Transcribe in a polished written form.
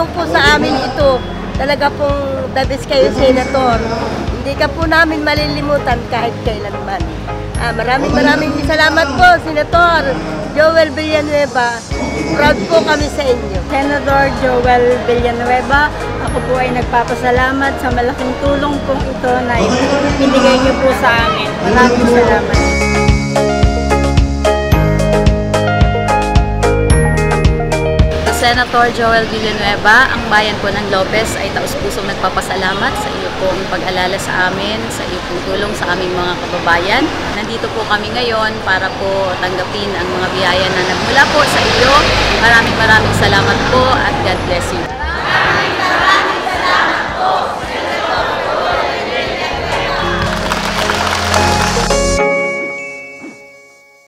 tulong po sa amin ito. Talaga pong the best kayo, Senator. Hindi ka po namin malilimutan kahit kailanman. Maraming salamat po, Senator Joel Villanueva. Proud po kami sa inyo. Senator Joel Villanueva, ako po ay nagpapasalamat sa malaking tulong pong ito na ibinigay niyo po sa amin. Maraming salamat. Senator Joel Villanueva, ang bayan po ng Lopez ay taus-pusong nagpapasalamat sa iyo pong pag-alala sa amin, sa iyo pong tulong sa aming mga kababayan. Nandito po kami ngayon para po tanggapin ang mga biyaya na nagmula po sa iyo. Maraming salamat po at God bless you.